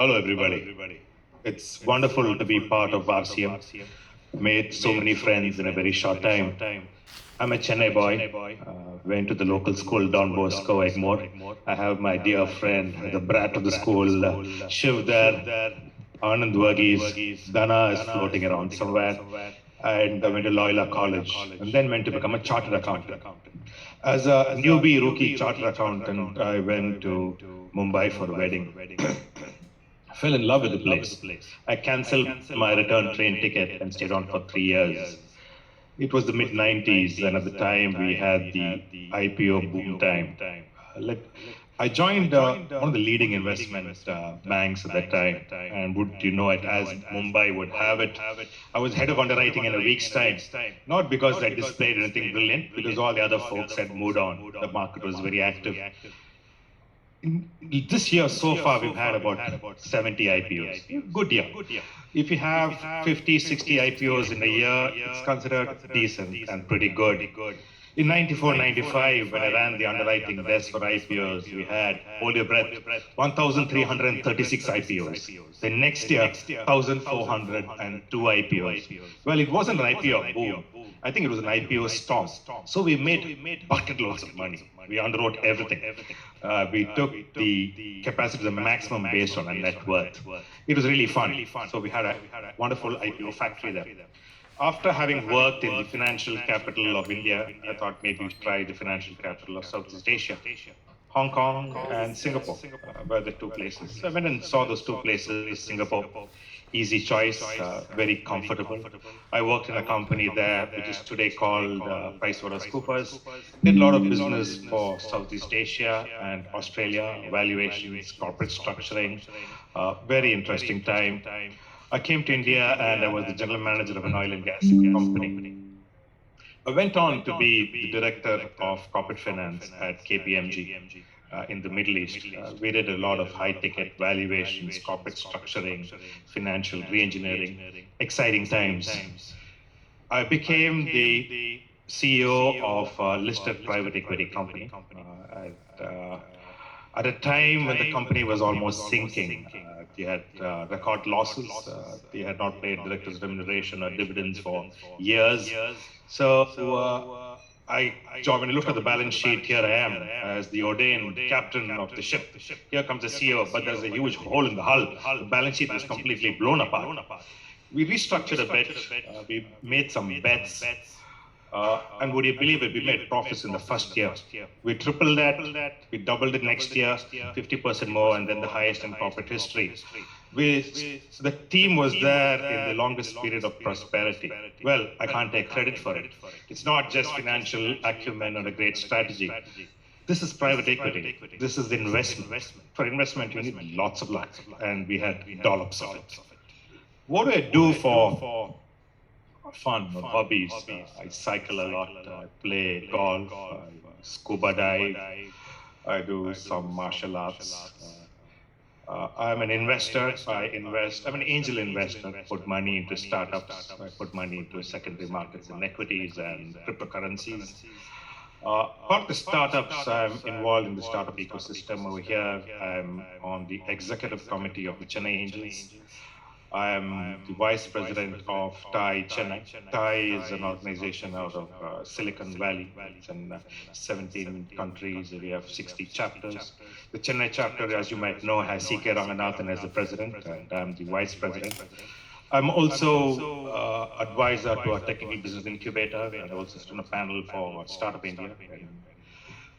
Hello, everybody. It's wonderful to be part of RCM. Made so many friends in a very short time. I'm a Chennai boy. Went to the local school, Don Bosco, Egmore. I have my dear friend, the brat of the school, Shiv there. Anand Varghese. Dana is floating around somewhere. And I went to Loyola College and then went to become a chartered accountant. As a newbie rookie chartered accountant, I went to Mumbai for a wedding. Fell in love with the place. I cancelled my return train ticket and stayed on for 3 years. It was the mid 90s, and at the time we had the IPO boom time. I joined one of the leading investment banks at that time, and would you know it, as Mumbai would have it, I was head of underwriting in a week's time. Not because I displayed anything brilliant, because all the other folks had moved on. The market was very active. This year so far we've had about 70 IPOs. Good year. If you have 50, 60 IPOs in a year, it's considered decent and pretty good. In 94, 95, when I ran the underwriting desk for IPOs, we had, hold your breath, 1,336 IPOs. The next year, 1,402 IPOs. Well, it wasn't an IPO boom. I think it was an IPO storm. So we made bucket loads of money. We underwrote everything. We took the capacity to the maximum based on our net worth. It was really fun. So we had a wonderful IPO factory there. After having worked in the financial capital of India, I thought maybe we'd try the financial capital of Southeast Asia. Hong Kong and Singapore were the two places. So I went and saw those two places. Singapore, easy choice, very comfortable. I worked in a company there, which is today called PricewaterhouseCoopers. Did a lot of business for Southeast Asia and Australia, valuations, corporate structuring. Very interesting time. I came to India and I was the general manager of an oil and gas company. I went on to be the director of corporate finance at KPMG in the Middle East. We did a lot of high-ticket valuations, corporate structuring, financial re-engineering, exciting times. I became the CEO of a listed private equity company at a time when the company was almost sinking. They had record losses. They had not paid directors' remuneration or dividends for years. So I joined. When I looked at the balance sheet, here I am as the ordained captain of the ship. Here comes the CEO, but there's a huge hole in the hull. The balance sheet was completely blown apart. We restructured a bit. We made some bets. And would you believe it, we made profits in the first year. We tripled that, we doubled it next year, 50% more, and then the highest in corporate history. The team was there in the longest period of prosperity. Well, I can't take credit for it. It's not just financial acumen or a great strategy. This is private equity. This is investment. For investment, you need lots of luck, and we had dollops of it. What do I do for fun or hobbies? I cycle a lot, I play golf, I scuba dive, I do some martial arts. I'm an investor, I invest, I'm an angel investor, put money into startups, I put money into secondary markets and equities and cryptocurrencies. Part of the startups, I'm involved in the startup ecosystem over here. I'm on the executive committee of the Chennai Angels. I am the vice president of TIE Chennai. TIE is an organization out of Silicon Valley. It's in 17 countries. We have 60 chapters. The Chennai chapter, as you might know, has C.K. Ranganathan as the president, and I'm the vice president. I'm also advisor to our technical business incubator, and I also sit on a panel for Startup India,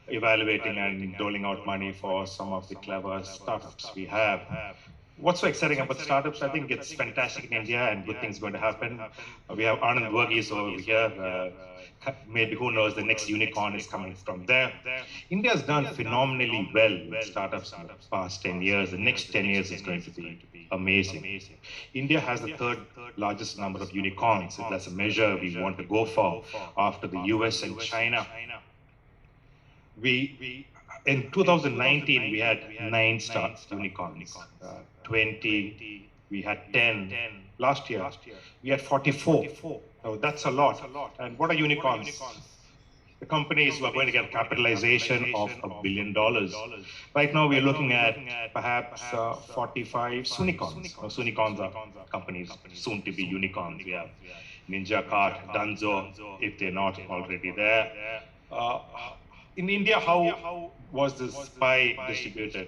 evaluating and doling out money for some of the clever startups we have. What's so exciting about startups? I think it's fantastic in India and good things going to happen. We have Anand Varghese over here. Maybe who knows, the next unicorn is coming from there. India has done phenomenally well with startups in the past 10 years. The next 10 years is going to be amazing. India has the third largest number of unicorns. That's a measure we want to go for after the US and China. In 2019, we had 9 unicorns. 20, we had 10. Last year, we had 44. So that's a lot. And what are unicorns? the companies who are going to get capitalization of $1 billion. Right now, we're looking at perhaps 45 Sunicons. Sunicons are companies soon to be unicorns. We have Ninja Kart, Dunzo, if they're not already there. In India, how was this pie distributed?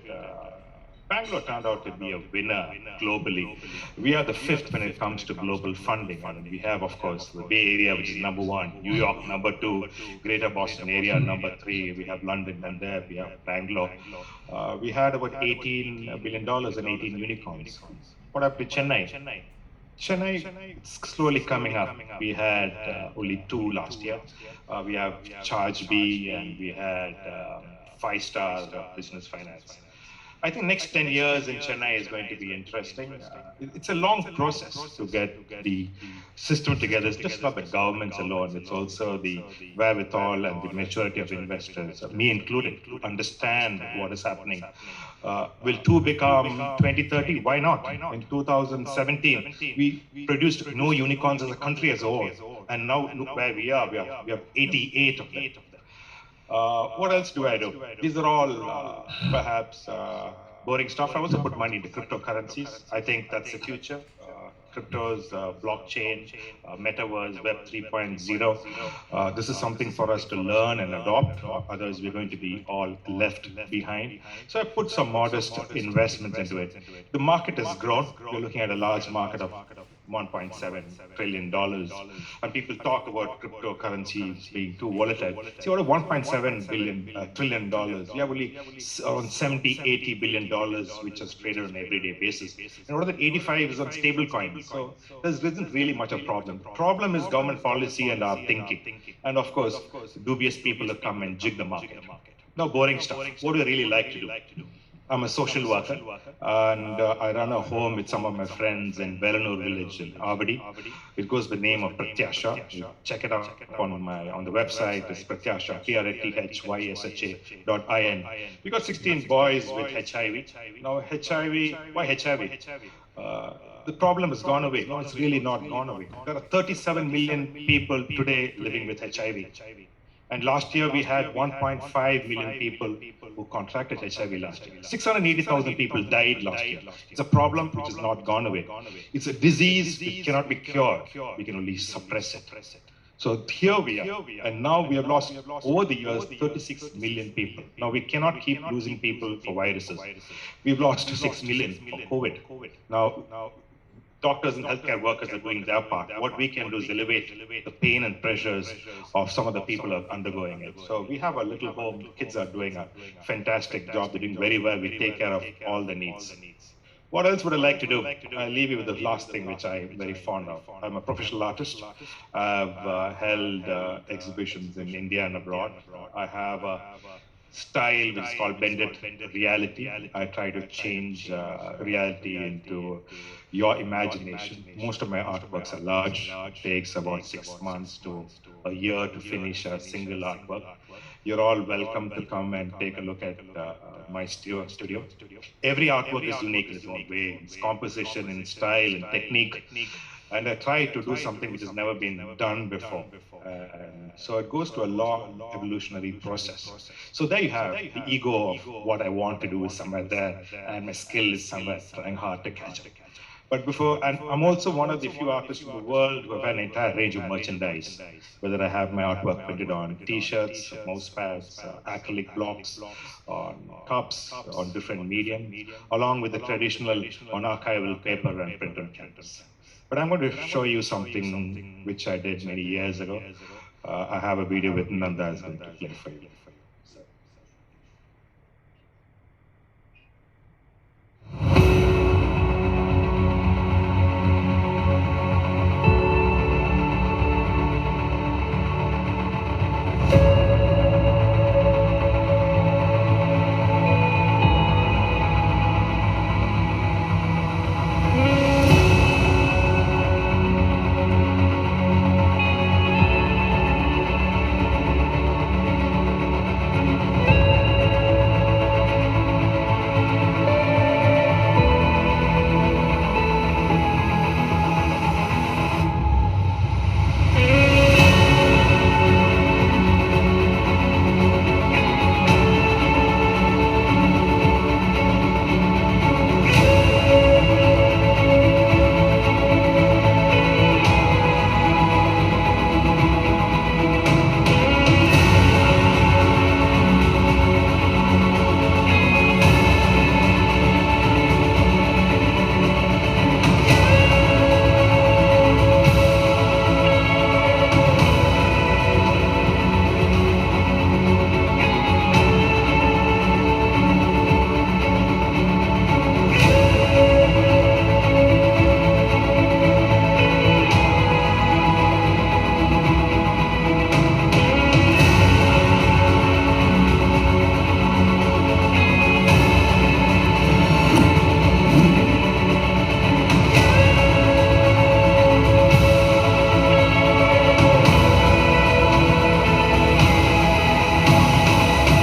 Bangalore turned out to be a winner globally. We are the fifth when it comes to global funding. I mean, we have, of course, the Bay Area, which is number one, New York number two, Greater Boston area number three. We have London, and there we have Bangalore. We had about $18 billion and 18 unicorns. What happened to Chennai? Chennai, it's slowly coming up. We had only two last year. We have Chargebee and we had Five Star Business Finance. I think next 10 years in Chennai is going to be interesting. It's a long process to get the system together. It's just not the governments alone. It's also the wherewithal and the maturity of investors, me included, to understand what is happening. Will two become 2030? Why not? In 2017, we produced no unicorns as a country as a whole. And now look where we are. We have 88 of them. What else do I do? These are all perhaps boring stuff. I also put money into cryptocurrencies. I think that's the future. Cryptos, blockchain, metaverse, Web 3.0. This is something for us to learn and adopt. Otherwise, we're going to be all left behind. So I put some modest investments into it. The market has grown. We're looking at a large market of $1.7 trillion. And people talk about cryptocurrencies being too volatile. See, out of $1.7 trillion, we have only around $70-80 billion, which is traded on an everyday basis. And out of that, 85 is on stable coins. So there isn't really much a problem. The problem is government policy and our thinking. And of course, dubious people have come and jig the market. Now, boring stuff. What do I really like to do? I'm a social worker, and I run a home with some of my friends in Bellanur village in Avadi. It goes by the name of Pratyasha. You check it out on the website. It's Pratyasha, PRATHYSHA.in. We got 16 boys with HIV. Now, HIV, why HIV? The problem has gone away. No, it's really not gone away. There are 37 million people today living with HIV. And last year we had 1.5 million people who contracted HIV last year. 680,000 people died last year. It's a problem which has not gone away. It's a disease which cannot be cured. We can only suppress it. So here we are. And now we have lost, over the years, 36 million people. Now we cannot keep losing people for viruses. We've lost 6 million for COVID. Now, doctors and healthcare workers are doing their part. What we can do is elevate the pain and pressures of some of the people who are undergoing it. So we have a little home. Kids are doing a fantastic job. They're doing very well. We take care of all the needs. What else would I like to do? I'll leave you with the last thing, which I'm very fond of. I'm a professional artist. I've held exhibitions in India and abroad. I have a style which is called Bended Reality. I try to change reality into your imagination. Most of my artworks are large. It takes about 6 months to a year to finish a single artwork. You're all welcome to come and take a look at my studio. Every artwork is unique in its own way. It's composition, in style, and technique. And I try to do something which has never been done before. So it goes to a long evolutionary process. So there you have the ego of what I want to do is somewhere there, and my skill is somewhere trying hard to catch up. But and I'm also one of the few artists in the world who have an entire range of merchandise, whether I have my artwork printed on t-shirts, mouse pads, acrylic blocks, on cups, on different medium, along with the traditional on archival paper and print on canvas. But I'm going to show you something which I did many years ago. I have a video with Nanda is going to play for you.